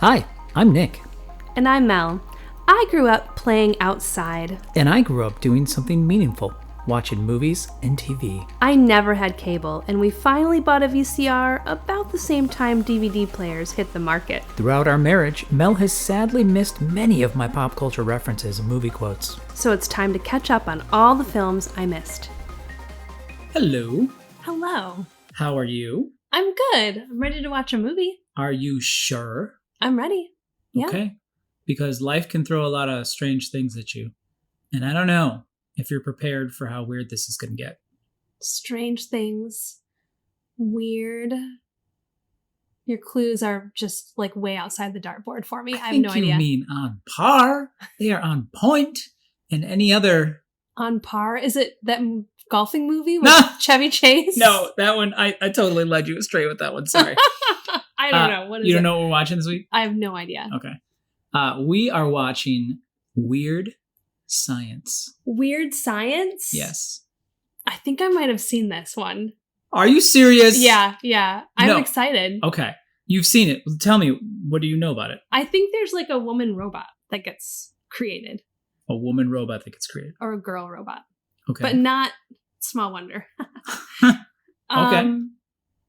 Hi, I'm Nick. And I'm Mel. I grew up playing outside. And I grew up doing something meaningful, watching movies and TV. I never had cable, and we finally bought a VCR about the same time DVD players hit the market. Throughout our marriage, Mel has sadly missed many of my pop culture references and movie quotes. So it's time to catch up on all the films I missed. Hello. Hello. How are you? I'm good. I'm ready to watch a movie. Are you sure? I'm ready. Yeah. Okay. Because life can throw a lot of strange things at you. And I don't know if you're prepared for how weird this is going to get. Strange things. Weird. Your clues are just like way outside the dartboard for me. I have no idea. You mean on par? They are on point. And any other... On par? Is it that golfing movie with Chevy Chase? No, that one, I totally led you astray with that one. Sorry. I don't know. What is it? You don't know what we're watching this week? I have no idea. Okay. We are watching Weird Science. Weird Science? Yes. I think I might have seen this one. Are you serious? Yeah. I'm excited. Okay. You've seen it. Tell me, what do you know about it? I think there's like a woman robot that gets created. A woman robot that gets created. Or a girl robot. Okay. But not Small Wonder. Okay.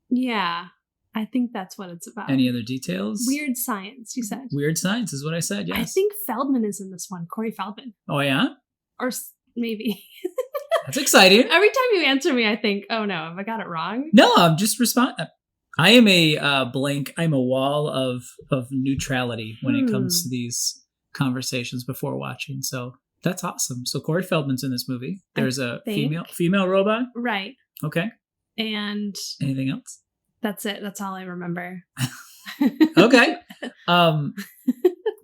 Yeah. I think that's what it's about. Any other details? Weird Science, you said. Weird Science is what I said, yes. I think Feldman is in this one. Corey Feldman. Oh, yeah? Or maybe. That's exciting. Every time you answer me, I think, oh no, have I got it wrong? No, I'm just responding. I am a blank. I'm a wall of neutrality when it comes to these conversations before watching. So that's awesome. So Corey Feldman's in this movie. There's a female robot. Right. Okay. And anything else? That's it. That's all I remember. Okay. Why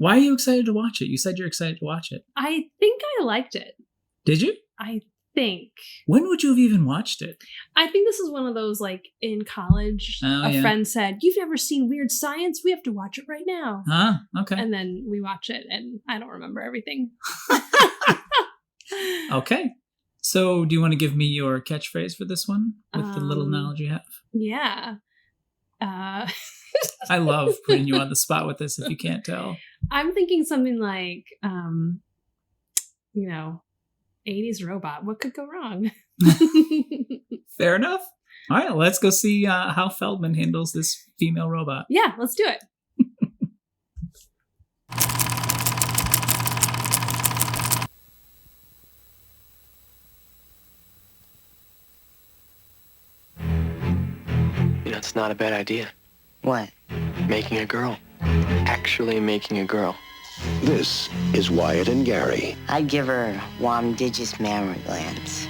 are you excited to watch it? You said you're excited to watch it. I think I liked it. Did you? I think. When would you have even watched it? I think this is one of those, like, in college, a friend said, "You've never seen Weird Science? We have to watch it right now." Okay. And then we watch it, and I don't remember everything. Okay. So do you want to give me your catchphrase for this one with the little knowledge you have? Yeah. I love putting you on the spot with this if you can't tell. I'm thinking something like, 80s robot. What could go wrong? Fair enough. All right, let's go see how Feldman handles this female robot. Yeah, let's do it. It's not a bad idea. What? Making a girl. Actually making a girl. This is Wyatt and Gary. I'd give her Wamdigious mammary glands.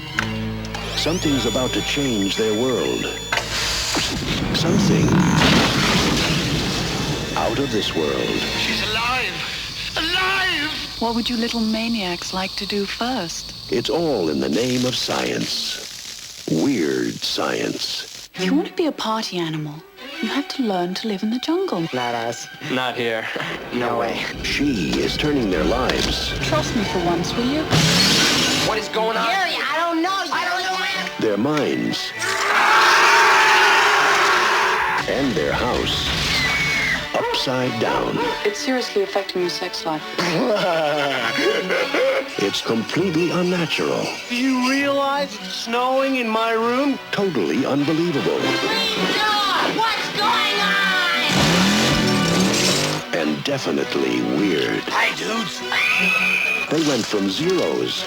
Something's about to change their world. Something out of this world. She's alive! Alive! What would you little maniacs like to do first? It's all in the name of science. Weird science. If you want to be a party animal, you have to learn to live in the jungle. Not us. Not here. No way. She is turning their lives. Trust me for once, will you? What is going on? Gary, I don't know. I don't know. Their minds. And their house. Upside down. It's seriously affecting your sex life. It's completely unnatural. Do you realize it's snowing in my room? Totally unbelievable. What's going on? And definitely weird. Hi, dudes. They went from zeros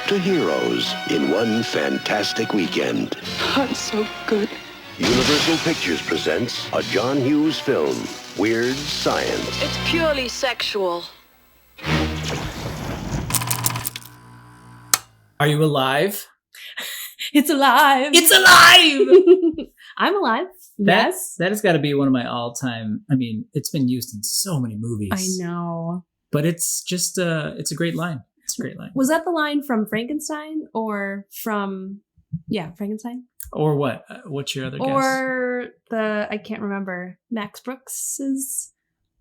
to heroes in one fantastic weekend. I'm so good. Universal Pictures presents a John Hughes film, Weird Science. It's purely sexual. Are you alive? It's alive. It's alive! I'm alive. Yes. That has got to be one of my all-time... I mean, it's been used in so many movies. I know. But it's just... it's a great line. It's a great line. Was that the line from Frankenstein or from... Yeah, Frankenstein? Or what? What's your other guess? Or I can't remember. Max Brooks's...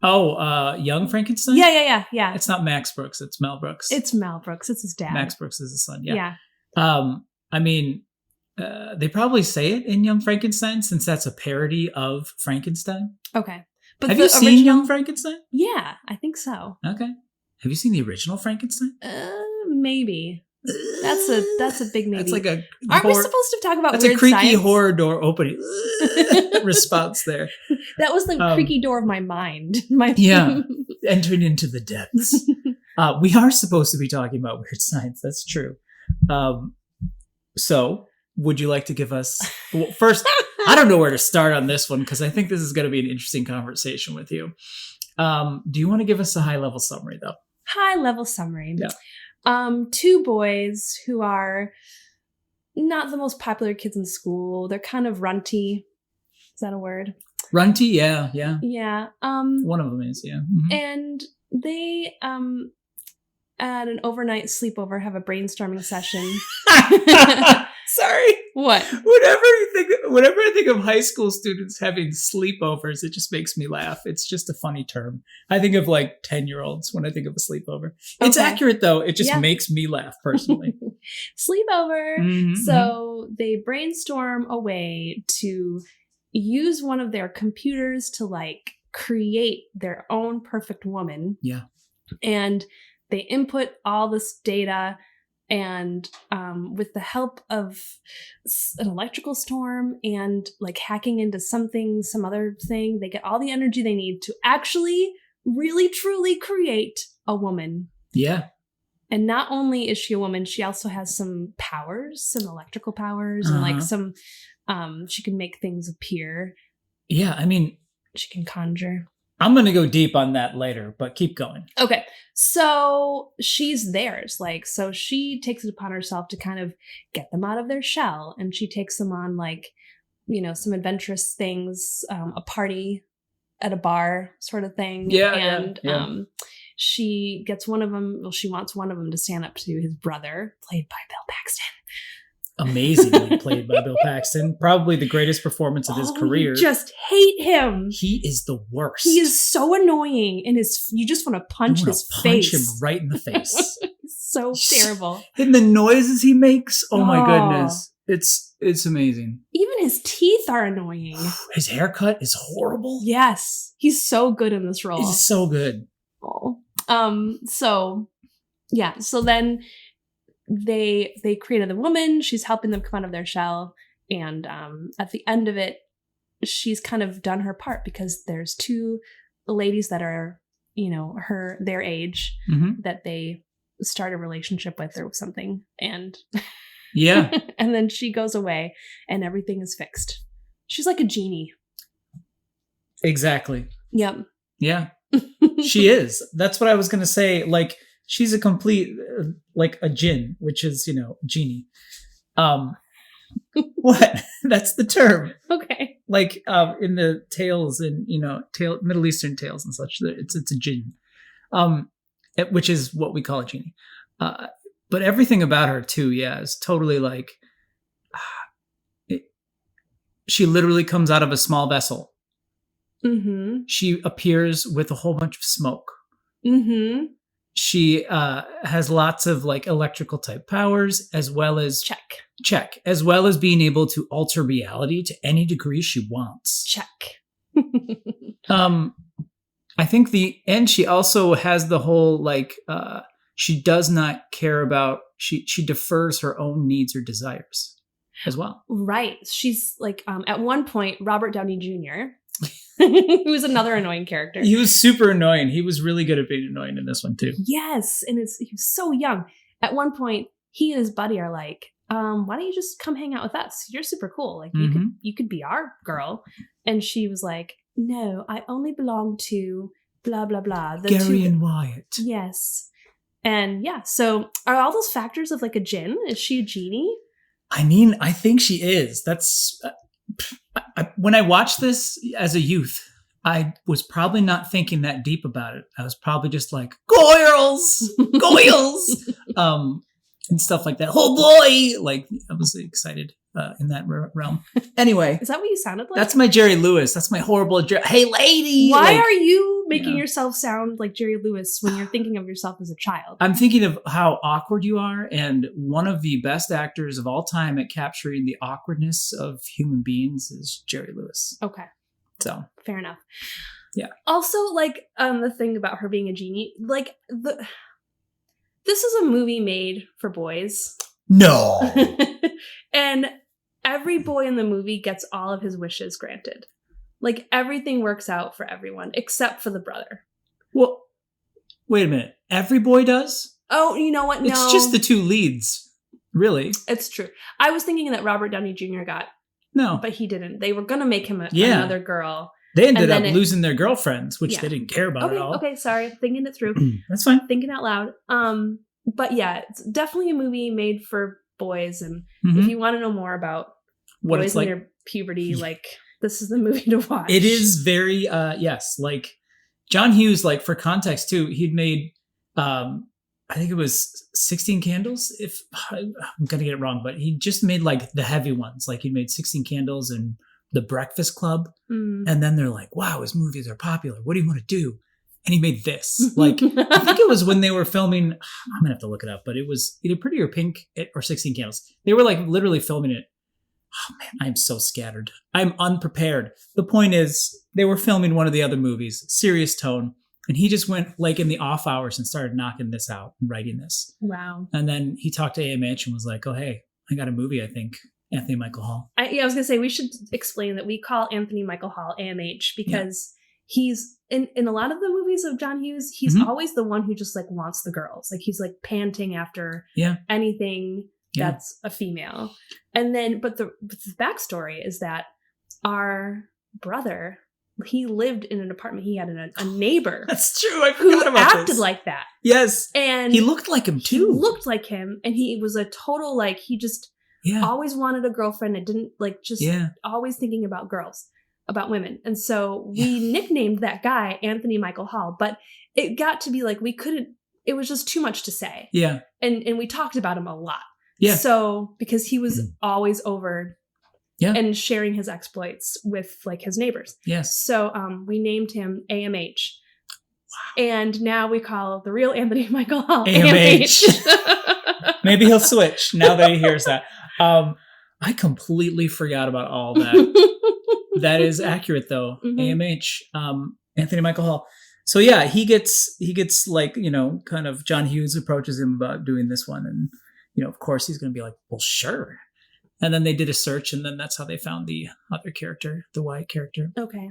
Oh, Young Frankenstein? Yeah. It's not Max Brooks. It's Mel Brooks. It's Mel Brooks. It's his dad. Max Brooks is his son. Yeah. Yeah. I mean, they probably say it in Young Frankenstein since that's a parody of Frankenstein. Okay. But Have the you seen original- Young Frankenstein? Yeah, I think so. Okay. Have you seen the original Frankenstein? Maybe. That's a big maybe. That's like a Aren't we horror- supposed to talk about That's weird a creaky science? horror door opening response there. That was the creaky door of my mind. Yeah. Entering into the depths. We are supposed to be talking about weird science. That's true. So, would you like to give us... Well, first, I don't know where to start on this one because I think this is going to be an interesting conversation with you. Do you want to give us a high-level summary, though? High-level summary. Yeah. Two boys who are not the most popular kids in school. They're kind of runty. Is that a word? Runty? Yeah. Yeah. One of them is, yeah. Mhm. And they at an overnight sleepover have a brainstorming session. Sorry. What? Whenever I think of high school students having sleepovers, it just makes me laugh. It's just a funny term. I think of like 10-year-olds when I think of a sleepover. It's Okay. accurate though. It just Yeah. makes me laugh personally. Sleepover. Mhm, So they brainstorm a way to use one of their computers to like create their own perfect woman. Yeah. And they input all this data, and with the help of an electrical storm and like hacking into some other thing, they get all the energy they need to actually really truly create a woman. Yeah. And not only is she a woman, she also has some powers, some electrical powers, and like some she can make things appear. Yeah. I mean, She can conjure. I'm going to go deep on that later, but keep going. Okay. So she's theirs. Like, so she takes it upon herself to kind of get them out of their shell. And she takes them on like, some adventurous things, a party at a bar sort of thing. Yeah, And yeah. she gets one of them. Well, she wants one of them to stand up to his brother, played by Bill Paxton. Amazingly played by Bill Paxton. Probably the greatest performance of his career. You just hate him. He is the worst. He is so annoying, and you just want to punch You wanna his punch face. him right in the face. So terrible. And the noises he makes, oh my Oh. goodness. It's amazing. Even his teeth are annoying. His haircut is horrible. Yes, he's so good in this role. It's so good. So then they created the woman. She's helping them come out of their shell, and at the end of it, she's kind of done her part because there's two ladies that are their age Mhm. that they start a relationship with or something, and Yeah. and then she goes away and everything is fixed. She's like a genie. Exactly. Yep. Yeah. She is. That's what I was going to say. Like, she's a complete, like a djinn, which is, genie. What? That's the term. Okay. Like, in the tales and, Middle Eastern tales and such, it's a jinn. Which is what we call a genie. But everything about her too, yeah, is totally like, she literally comes out of a small vessel. Mm-hmm. She appears with a whole bunch of smoke. Mm-hmm. She has lots of like electrical type powers, as well as as well as being able to alter reality to any degree she wants. Check. I think she also has the whole like she does not care about she defers her own needs or desires as well. Right. She's like at one point Robert Downey Jr. who was another annoying character. He was super annoying. He was really good at being annoying in this one too. Yes, and he was so young. At one point, he and his buddy are like, why don't you just come hang out with us? You're super cool. Like you could be our girl. And she was like, no, I only belong to blah blah blah. Gary and Wyatt. Yes. And yeah, so are all those factors of like a djinn? Is she a genie? I mean, I think she is. That's when I watched this as a youth, I was probably not thinking that deep about it. I was probably just like, goyles, and stuff like that. Oh boy! Like, I was excited in that realm. Anyway. Is that what you sounded like? That's my Jerry Lewis. That's my horrible hey lady! Why like, are you making yourself sound like Jerry Lewis when you're thinking of yourself as a child? I'm thinking of how awkward you are, and one of the best actors of all time at capturing the awkwardness of human beings is Jerry Lewis. Okay. So fair enough. Also, like, the thing about her being a genie, like, this is a movie made for boys. No. And every boy in the movie gets all of his wishes granted. Like, everything works out for everyone except for the brother. Well, wait a minute. Every boy does? Oh, you know what? No. It's just the two leads, really. It's true. I was thinking that Robert Downey Jr. got, No. but he didn't. They were going to make him Yeah. another girl. They ended And up then losing their girlfriends, which Yeah. they didn't care about at all. Okay, sorry. Thinking it through. That's fine. Thinking out loud. But yeah, it's definitely a movie made for boys. And Mhm. if you want to know more about What boys it's in like. their puberty, like, this is the movie to watch. It is very, yes, like John Hughes, like for context too, he'd made, I think it was 16 Candles. If I'm going to get it wrong, but he just made like the heavy ones. Like he made 16 Candles and The Breakfast Club. Mm. And then they're like, wow, his movies are popular. What do you want to do? And he made this. Like, I think it was when they were filming, I'm going to have to look it up, but it was either Pretty or Pink or 16 Candles. They were like literally filming it. Oh man, I'm so scattered. I'm unprepared. The point is, they were filming one of the other movies, serious tone, and he just went like in the off hours and started knocking this out and writing this. Wow. And then he talked to AMH and was like, oh, hey, I got a movie, I think. Anthony Michael Hall. I was going to say, we should explain that we call Anthony Michael Hall AMH because he's, in a lot of the movies of John Hughes, he's Mhm. always the one who just like wants the girls. Like he's like panting after Yeah. anything Yeah. that's a female. And then, but the backstory is that our brother, he lived in an apartment. He had a neighbor That's true. I who forgot about acted this. like that. Yes. And He looked like him he too. looked like him. And he was a total, like, he just Yeah. always wanted a girlfriend and didn't like, just Yeah. always thinking about girls, about women. And so we nicknamed that guy Anthony Michael Hall, but it got to be like, we couldn't, it was just too much to say. Yeah. And we talked about him a lot. Yeah. So because he was always over Yeah. and sharing his exploits with like his neighbors. Yes. So we named him AMH. Wow. And now we call the real Anthony Michael Hall AMH. AMH. Maybe he'll switch now that he hears that. I completely forgot about all that. That is accurate though. Mhm. AMH, Anthony Michael Hall. So yeah, he gets like, you know, kind of John Hughes approaches him about doing this one. And, you know, of course he's going to be like, well, sure. And then they did a search and then that's how they found the other character, the Wyatt character. Okay.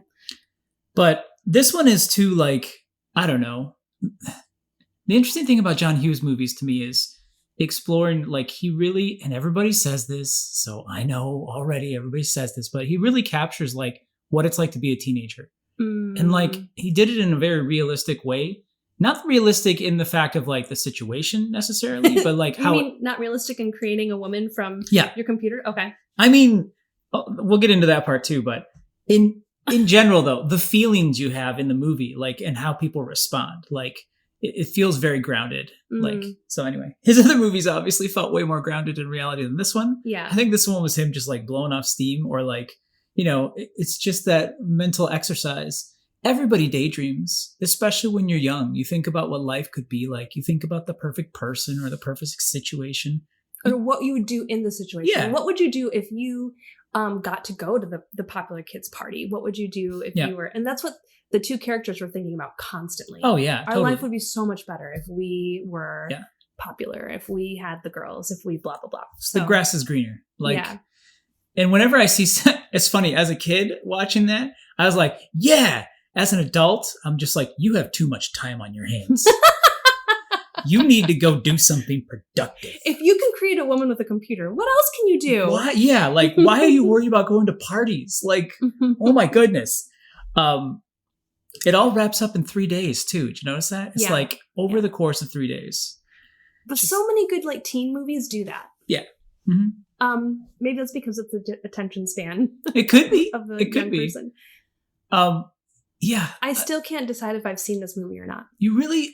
But this one is too, like, I don't know. The interesting thing about John Hughes movies to me is exploring, like, he really, and everybody says this, so I know already everybody says this, but he really captures, like, what it's like to be a teenager. And, like, he did it in a very realistic way. Not realistic in the fact of, like, the situation necessarily, but, like, You how... mean not realistic in creating a woman from Yeah. your computer? Okay. I mean, we'll get into that part too, but in general though, the feelings you have in the movie, like, and how people respond, like, it feels very grounded. Like, so anyway, his other movies obviously felt way more grounded in reality than this one. Yeah. I think this one was him just like blowing off steam, or like, you know, it's just that mental exercise. Everybody daydreams, especially when you're young. You think about what life could be like. You think about the perfect person or the perfect situation. Or what you would do in the situation. Yeah. What would you do if you got to go to the popular kids party? What would you do if you were? And that's what the two characters were thinking about constantly. Oh yeah, Our life would be so much better if we were popular, if we had the girls, if we blah blah blah. So, the grass is greener. Like, yeah. And whenever I see, it's funny, as a kid watching that, I was like, yeah. As an adult, I'm just like, you have too much time on your hands. You need to go do something productive. If you can create a woman with a computer, what else can you do? Why? Yeah, like, why are you worried about going to parties? Like, oh my goodness. It all wraps up in 3 days too. Did you notice that? It's like over the course of 3 days. But so many good like teen movies do that. Yeah. Mm-hmm. Maybe that's because of the attention span. It could be. Of the It could young be. person. Yeah. I still can't decide if I've seen this movie or not. You really,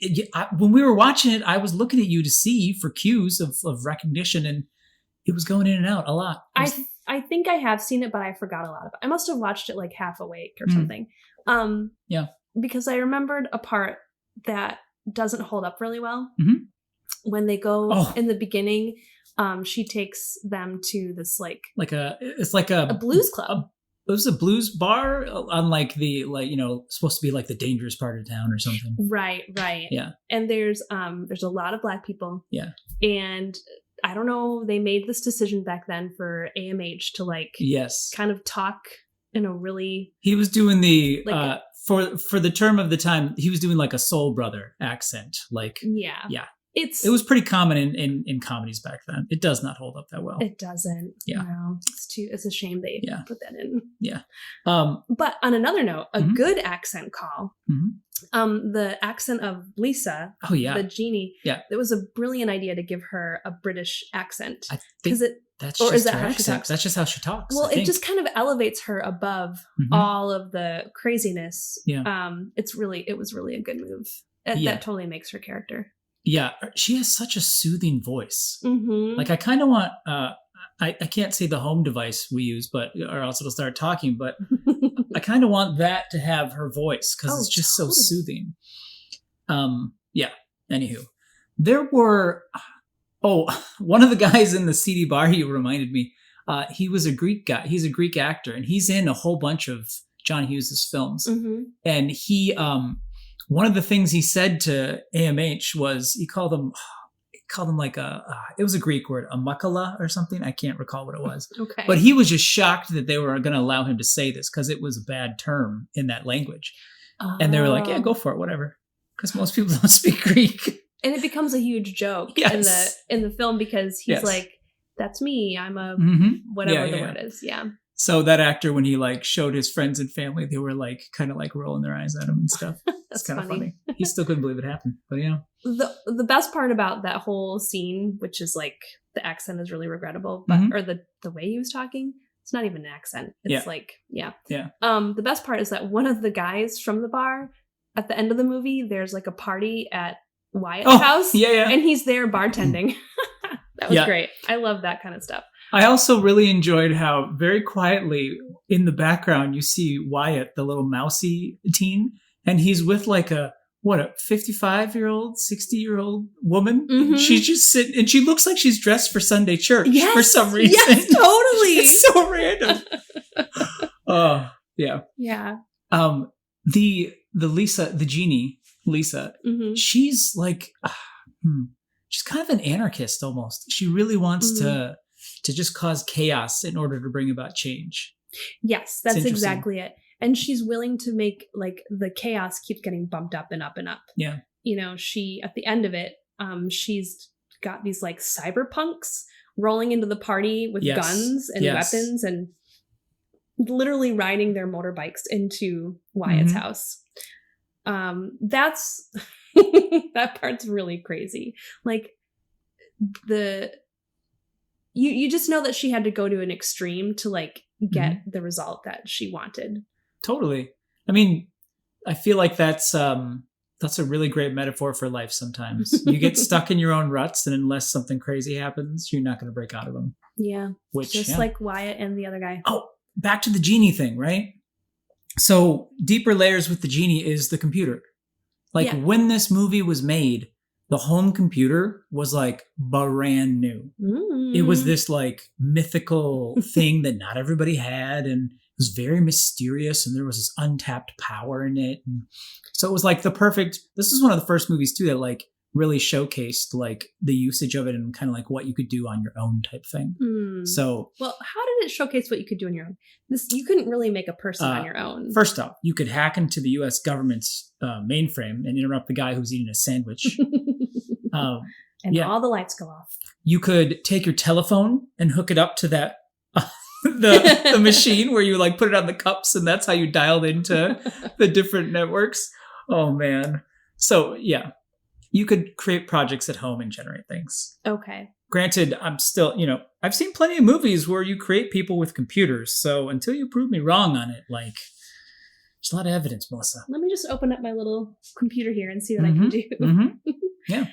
when we were watching it, I was looking at you to see for cues of recognition, and it was going in and out a lot. I think I have seen it, but I forgot a lot of it. I must have watched it like half awake or something. Yeah. Because I remembered a part that doesn't hold up really well. Mhm. When they go in the beginning, she takes them to this like it's like a blues club. was a blues bar on like the supposed to be like the dangerous part of town or something. Right. Yeah. And there's a lot of Black people. Yeah. And I don't know, they made this decision back then for AMH to like Yes. kind of talk in a really He was doing the like for the term of the time, he was doing like a soul brother accent. Like yeah. It was pretty common in comedies back then. It does not hold up that well. It doesn't. Yeah. No, it's a shame they put that in. Yeah. But on another note, a good accent call. Mm-hmm. The accent of Lisa, oh yeah, the genie. Yeah. It was a brilliant idea to give her a British accent. I think that's or just is that her how she accent. talks? That's just how she talks. Well, it just kind of elevates her above all of the craziness. Yeah. It was really a good move. That totally makes her character. Yeah, she has such a soothing voice. Mm-hmm. Like I kind of want. I can't say the home device we use, or else it'll start talking. But I kind of want that to have her voice because it's just so soothing. Yeah. Anywho, there were. Oh, one of the guys in the CD bar, he reminded me. He was a Greek guy. He's a Greek actor, and he's in a whole bunch of John Hughes' films. Mm-hmm. And he. One of the things he said to AMH was he called them like it was a Greek word, a makala or something. I can't recall what it was. Okay. But he was just shocked that they were going to allow him to say this because it was a bad term in that language. And they were like, yeah, go for it, whatever. Because most people don't speak Greek. And it becomes a huge joke in the film because he's like, that's me. I'm a whatever the word is. Yeah. So that actor, when he like showed his friends and family, they were like kind of like rolling their eyes at him and stuff. That's kind of funny. He still couldn't believe it happened, but yeah. The best part about that whole scene, which is like the accent is really regrettable, but or the way he was talking, it's not even an accent. It's yeah. The best part is that one of the guys from the bar at the end of the movie, there's like a party at Wyatt's house, and he's there bartending. That was great. I love that kind of stuff. I also really enjoyed how very quietly in the background you see Wyatt, the little mousy teen, and he's with like a 55-year-old, 60-year-old woman. Mm-hmm. She's just sitting, and she looks like she's dressed for Sunday church for some reason. Yes, totally. It's so random. Oh, yeah. Yeah. The Lisa, the genie, Lisa, she's like, she's kind of an anarchist almost. She really wants to just cause chaos in order to bring about change. Yes, that's exactly it. And she's willing to make like the chaos keeps getting bumped up and up and up. Yeah. You know, she at the end of it, she's got these like cyberpunks rolling into the party with guns and weapons and literally riding their motorbikes into Wyatt's house. That's that part's really crazy. Like you just know that she had to go to an extreme to like get the result that she wanted. Totally. I mean, I feel like that's a really great metaphor for life sometimes. You get stuck in your own ruts, and unless something crazy happens, you're not going to break out of them. Yeah. Like Wyatt and the other guy. Oh, back to the genie thing, right? So deeper layers with the genie is the computer. Like when this movie was made, the home computer was like brand new. It was this like mythical thing that not everybody had, and it was very mysterious, and there was this untapped power in it. And so it was like this is one of the first movies too that like really showcased like the usage of it and kind of like what you could do on your own type thing. So, well, how did it showcase what you could do on your own? You couldn't really make a person on your own. First off, you could hack into the U.S. government's mainframe and interrupt the guy who's eating a sandwich. And all the lights go off. You could take your telephone and hook it up to that the machine where you like put it on the cups, and that's how you dialed into the different networks. Oh man. So yeah, you could create projects at home and generate things. Okay. Granted, I'm still, I've seen plenty of movies where you create people with computers. So until you prove me wrong on it, like there's a lot of evidence, Melissa. Let me just open up my little computer here and see what I can do. Yeah.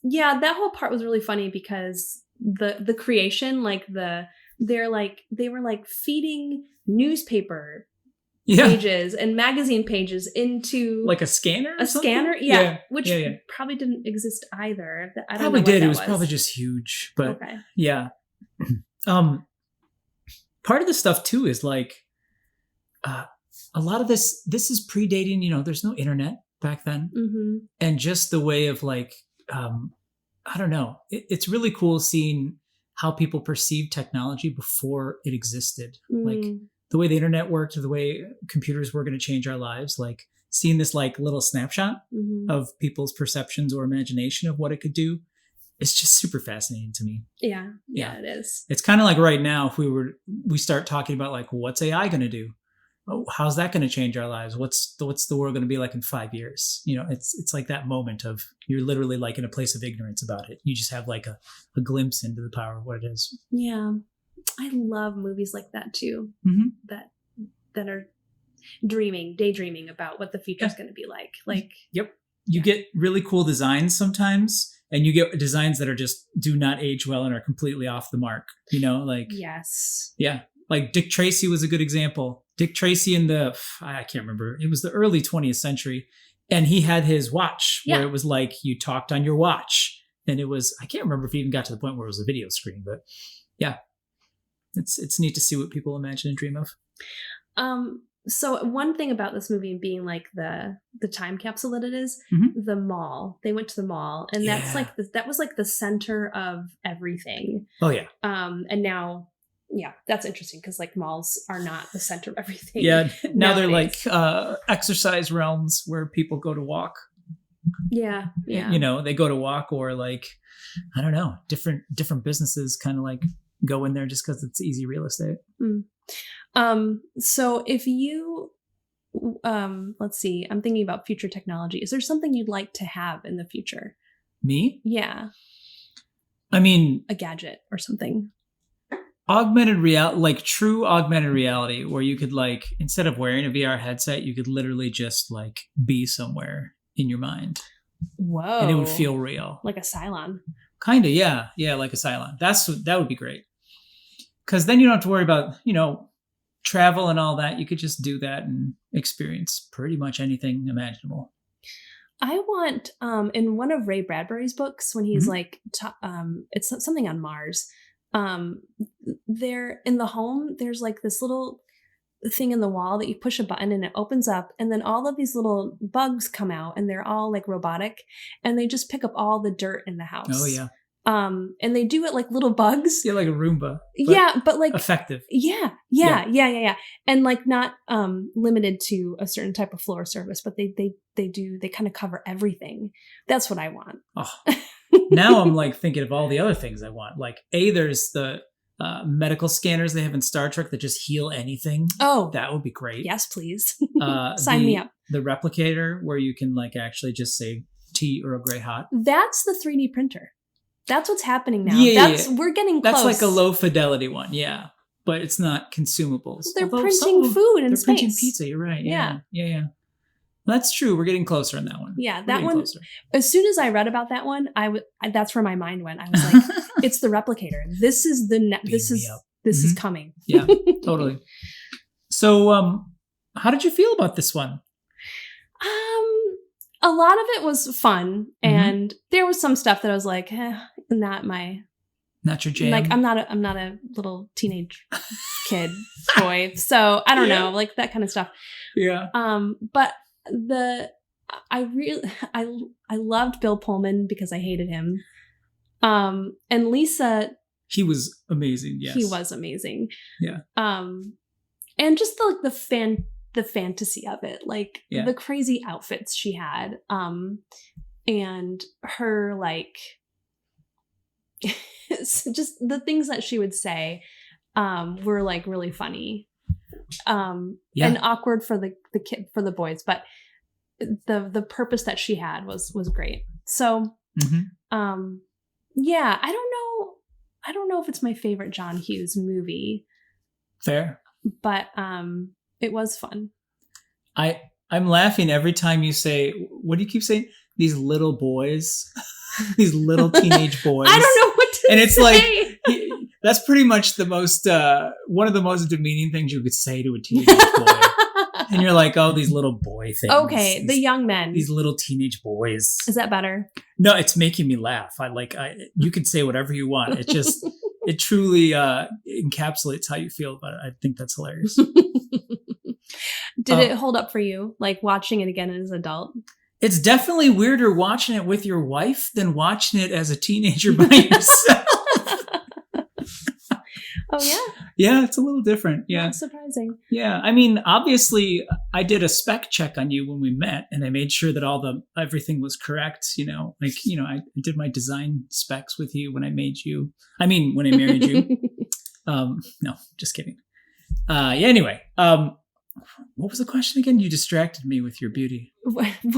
Yeah, that whole part was really funny because the creation, like they were like feeding newspaper pages and magazine pages into like a scanner. Which probably didn't exist either. I don't probably know did. It was probably just huge, but yeah. Part of the stuff too is like a lot of this is predating, there's no internet back then. Mm-hmm. And just the way of like, I don't know, it's really cool seeing how people perceived technology before it existed. Like the way the internet worked, or the way computers were going to change our lives, like seeing this like little snapshot of people's perceptions or imagination of what it could do. It's just super fascinating to me. Yeah, it is. It's kind of like right now, if we start talking about like, what's AI going to do? Oh, how's that going to change our lives? What's the world going to be like in 5 years? It's like that moment of you're literally like in a place of ignorance about it. You just have like a glimpse into the power of what it is. Yeah, I love movies like that too. That are daydreaming about what the future is going to be like. Like, yep, you get really cool designs sometimes. And you get designs that are just do not age well and are completely off the mark, like, yes. Yeah. Like Dick Tracy was a good example. Dick Tracy in I can't remember. It was the early 20th century. And he had his watch where it was like you talked on your watch. And it was, I can't remember if he even got to the point where it was a video screen, but yeah, it's neat to see what people imagine and dream of. So one thing about this movie being like the time capsule that it is, the mall. They went to the mall, and that's like that was like the center of everything. Oh yeah. And now, that's interesting because like malls are not the center of everything. Yeah. Now nowadays. They're like exercise realms where people go to walk. Yeah. Yeah. They go to walk, or like, I don't know, different businesses kind of like go in there just because it's easy real estate. So if you, let's see, I'm thinking about future technology. Is there something you'd like to have in the future? Me? Yeah. I mean, a gadget or something. Augmented reality, like true augmented reality, where you could like, instead of wearing a VR headset, you could literally just like be somewhere in your mind. Whoa. And it would feel real. Like a Cylon. Kind of, yeah. Yeah, like a Cylon. That would be great. Because then you don't have to worry about, travel and all that. You could just do that and experience pretty much anything imaginable. I want, in one of Ray Bradbury's books, when he's like, it's something on Mars, there in the home, there's like this little thing in the wall that you push a button and it opens up, and then all of these little bugs come out, and they're all like robotic, and they just pick up all the dirt in the house. Oh yeah. And they do it like little bugs. Yeah, like a Roomba. But like effective. Yeah. And like not limited to a certain type of floor service, but they kind of cover everything. That's what I want. Oh. Now I'm like thinking of all the other things I want. Like there's the medical scanners they have in Star Trek that just heal anything. Oh, that would be great. Yes, please. Sign me up. The replicator where you can like actually just say tea Earl Grey hot. That's the 3D printer. That's what's happening now. We're getting close. That's like a low fidelity one, yeah. But it's not consumables. They're printing food in space. They're printing pizza, you're right. Yeah. That's true. We're getting closer on that one. Yeah, that one. Closer. As soon as I read about that one, that's where my mind went. I was like, it's the replicator. This is this is coming. Yeah, totally. So how did you feel about this one? A lot of it was fun, and there was some stuff that I was like, not your jam. Like I'm not a little teenage kid boy, so I don't know, like that kind of stuff. Yeah. But I loved Bill Pullman because I hated him. And Lisa. He was amazing. Yes, he was amazing. Yeah. And just the fantasy of it, like the crazy outfits she had, and her like just the things that she would say were like really funny, and awkward for the kid, for the boys, but the purpose that she had was great. So I don't know if it's my favorite John Hughes movie. Fair. But it was fun. I'm laughing every time you say, what do you keep saying? These little boys, these little teenage boys. I don't know what to say. And it's like, that's pretty much the most, one of the most demeaning things you could say to a teenage boy. And you're like, oh, these little boy things. Okay, the young men. These little teenage boys. Is that better? No, it's making me laugh. You could say whatever you want. It just, it truly encapsulates how you feel about it. I think that's hilarious. Did it hold up for you, like watching it again as an adult? It's definitely weirder watching it with your wife than watching it as a teenager by yourself. Oh, yeah? Yeah, it's a little different. Yeah. That's surprising. Yeah. I mean, obviously, I did a spec check on you when we met, and I made sure that everything was correct. I did my design specs with you when I made you. I mean, when I married you. No, just kidding. Anyway, what was the question again? You distracted me with your beauty.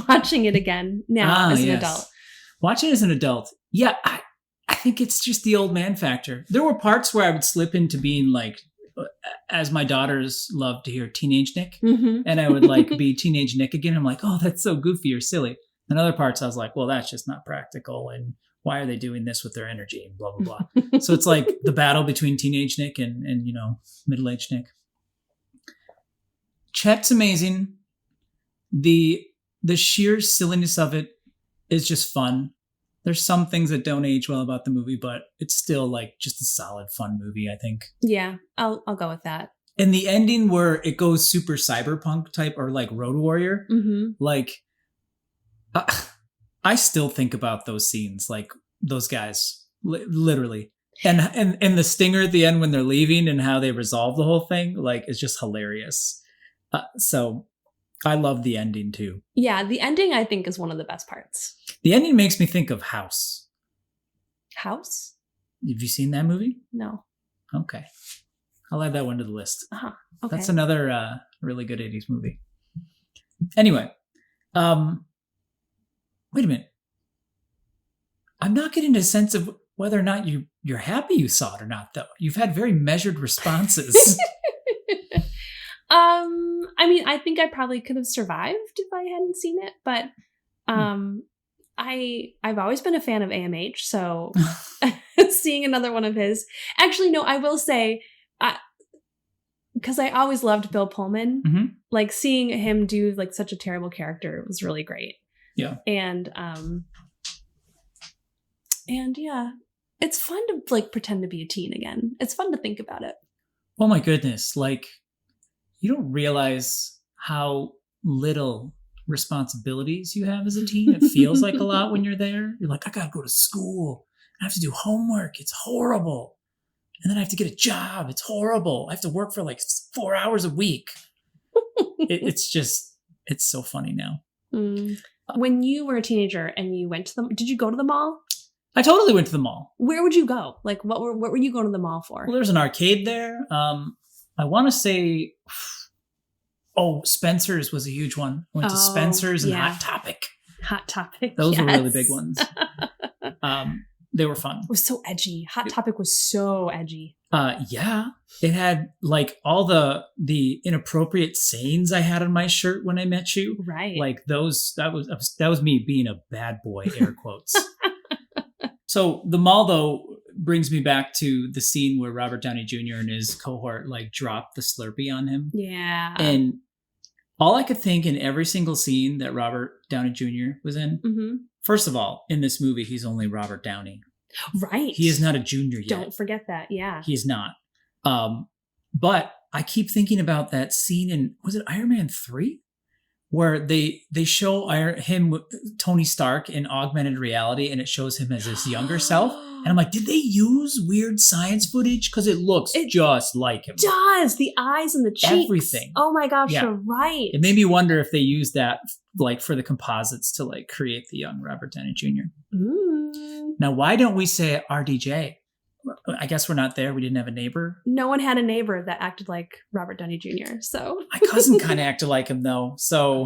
Watching it again now as an yes. adult. Watching it as an adult. Yeah, I think it's just the old man factor. There were parts where I would slip into being like, as my daughters love to hear, teenage Nick. Mm-hmm. And I would like be teenage Nick again. I'm like, oh, that's so goofy or silly. And other parts I was like, well, that's just not practical. And why are they doing this with their energy and blah, blah, blah. So it's like the battle between teenage Nick and middle-aged Nick. Chet's amazing. The sheer silliness of it is just fun. There's some things that don't age well about the movie, but it's still like just a solid, fun movie, I think. Yeah, I'll go with that. And the ending where it goes super cyberpunk type or like Road Warrior, like I still think about those scenes, like those guys, literally. And the stinger at the end when they're leaving and how they resolve the whole thing, like, is just hilarious. So I love the ending too. Yeah, the ending I think is one of the best parts. The ending makes me think of House. House? Have you seen that movie? No. Okay. I'll add that one to the list. Uh-huh. Okay. That's another really good 80s movie. Anyway, wait a minute. I'm not getting a sense of whether or not you're happy you saw it or not, though. You've had very measured responses. I mean, I think I probably could have survived if I hadn't seen it, but I've always been a fan of AMH, so seeing another one of his. Actually, no, I will say, because I always loved Bill Pullman, like seeing him do like such a terrible character was really great. Yeah, and yeah, it's fun to like pretend to be a teen again. It's fun to think about it. Oh my goodness! Like, you don't realize how little responsibilities you have as a teen. It feels like a lot when you're there. You're like, I gotta go to school. I have to do homework. It's horrible. And then I have to get a job. It's horrible. I have to work for like 4 hours a week. It's so funny now. When you were a teenager and you went to did you go to the mall? I totally went to the mall. Where would you go? Like, what were you going to the mall for? Well, there's an arcade there. I want to say, Spencer's was a huge one. I went to Spencer's and Hot Topic. Hot Topic. Those were really big ones. They were fun. It was so edgy. Hot Topic was so edgy. Yeah. It had like all the inappropriate sayings I had on my shirt when I met you. Right. Like that was me being a bad boy, air quotes. So the mall, though, brings me back to the scene where Robert Downey Jr. and his cohort like dropped the Slurpee on him. Yeah. And all I could think in every single scene that Robert Downey Jr. was in, first of all, in this movie, he's only Robert Downey. Right. He is not a junior yet. Don't forget that. Yeah. He is not. But I keep thinking about that scene in, was it Iron Man 3? Where they show Tony Stark in augmented reality, and it shows him as his younger self. And I'm like, did they use weird science footage? Because it looks just like him. It does. The eyes and the cheeks. Everything. Oh my gosh, you're right. It made me wonder if they used that like for the composites to like create the young Robert Downey Jr. Now, why don't we say RDJ? I guess we're not there. We didn't have a neighbor. No one had a neighbor that acted like Robert Downey Jr. So my cousin kind of acted like him, though. So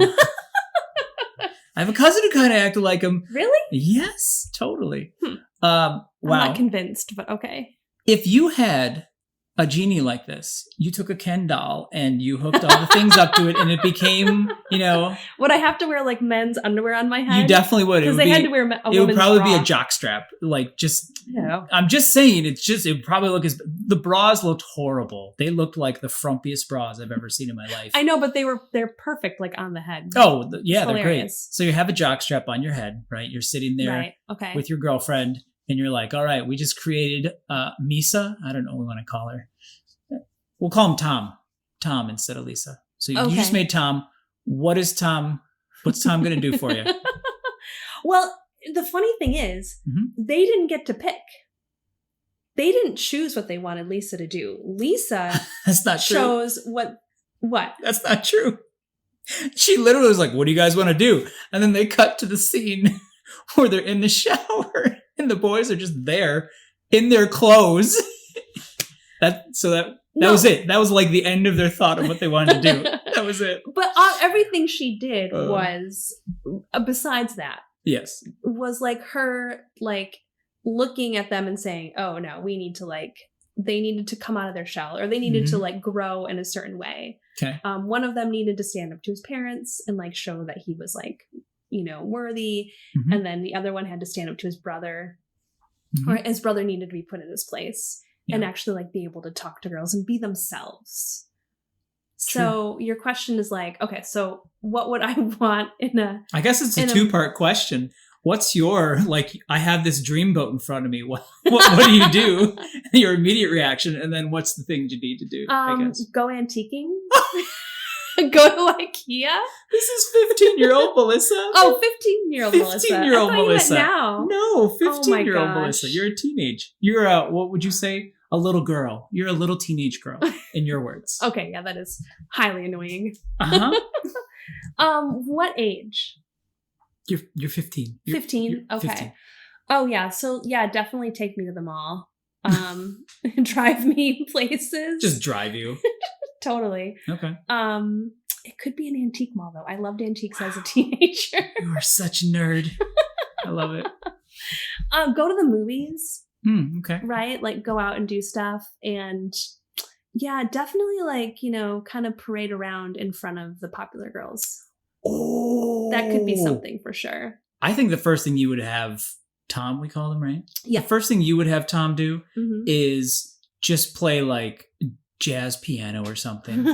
I have a cousin who kind of acted like him. Really? Yes, totally. Wow. I'm Wow. not convinced, but okay. If you had a genie like this, you took a Ken doll and you hooked all the things up to it, and it became, Would I have to wear like men's underwear on my head? You definitely would. Because they had to wear a woman's It would probably be a bra. jock strap. Like, just, Yeah. I'm just saying, it would probably look the bras looked horrible. They looked like the frumpiest bras I've ever seen in my life. I know, but they're perfect, like on the head. Oh, yeah, It's they're great. hilarious. So you have a jock strap on your head, right? You're sitting there Right. Okay. with your girlfriend, and you're like, all right, we just created Misa. I don't know what we want to call her. We'll call him Tom. Tom instead of Lisa. So you just made Tom. What's Tom going to do for you? Well, the funny thing is, they didn't get to pick. They didn't choose what they wanted Lisa to do. Lisa That's not true. chose what? That's not true. She literally was like, what do you guys want to do? And then they cut to the scene where they're in the shower and the boys are just there in their clothes. That was it. That was like the end of their thought of what they wanted to do. That was it. But everything she did was, besides that, yes, was like her like looking at them and saying, oh no, we need to like, they needed to come out of their shell, or they needed to like grow in a certain way. Okay. One of them needed to stand up to his parents and like show that he was like, worthy. And then the other one had to stand up to his brother, or his brother needed to be put in his place and actually like be able to talk to girls and be themselves. True. So your question is like, okay, so what would I want I guess it's a two-part question. What's your, like, I have this dreamboat in front of me. What do you do? Your immediate reaction. And then what's the thing you need to do, I guess? Go antiquing. Go to IKEA. This is 15-year-old Melissa. Oh, 15-year-old Melissa. 15-year-old Melissa. Now. No, 15-year-old gosh. Melissa. You're a teenage. You're what would you say? A little girl. You're a little teenage girl, in your words. Okay, yeah, that is highly annoying. What age? You're 15. 15? Okay. 15. Oh, yeah. So, yeah, definitely take me to the mall. Drive me places. Just drive you. Totally. Okay. It could be an antique mall, though. I loved antiques as a teenager. You are such a nerd. I love it. Go to the movies. Okay. Right? Like, go out and do stuff. And, yeah, definitely, like, kind of parade around in front of the popular girls. Oh, that could be something for sure. I think the first thing you would have Tom, we call him, right? Yeah. The first thing you would have Tom do is just play like jazz piano or something.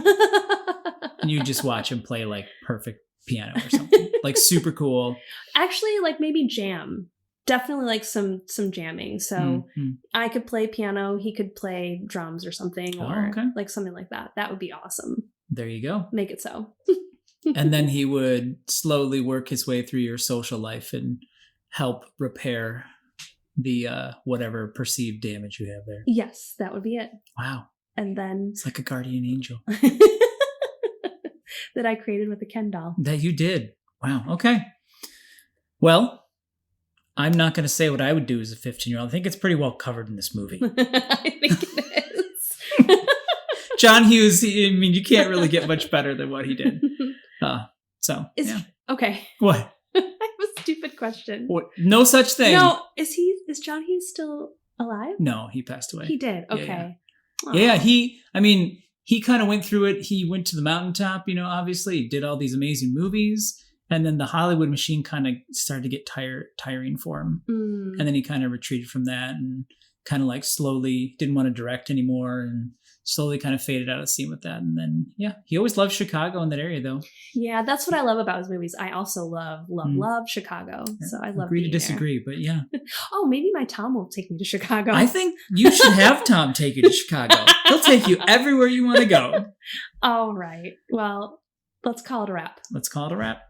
And you just watch him play like perfect piano or something. Like super cool. Actually, like maybe jam. Definitely like some jamming. So I could play piano, he could play drums or something, or like something like that. That would be awesome. There you go. Make it so. And then he would slowly work his way through your social life and help repair the whatever perceived damage you have there. Yes, that would be it. Wow. And then it's like a guardian angel that I created with a Ken doll. That you did. Wow. Okay. Well, I'm not going to say what I would do as a 15-year-old. I think it's pretty well covered in this movie. I think it is. John Hughes, you can't really get much better than what he did. Okay. What? I have a stupid question. What? No such thing. No, is John Hughes still alive? No, he passed away. He did. Okay. Yeah, he kind of went through it. He went to the mountaintop, obviously. He did all these amazing movies. And then the Hollywood machine kind of started to get tiring for him. And then he kind of retreated from that and kind of like slowly didn't want to direct anymore and slowly kind of faded out of the scene with that. And then, he always loved Chicago in that area, though. Yeah, that's what I love about his movies. I also love Chicago. Yeah, so I love agree to disagree, but yeah. Oh, maybe my Tom will take me to Chicago. I think you should have Tom take you to Chicago. He'll take you everywhere you want to go. All right. Well, let's call it a wrap. Let's call it a wrap.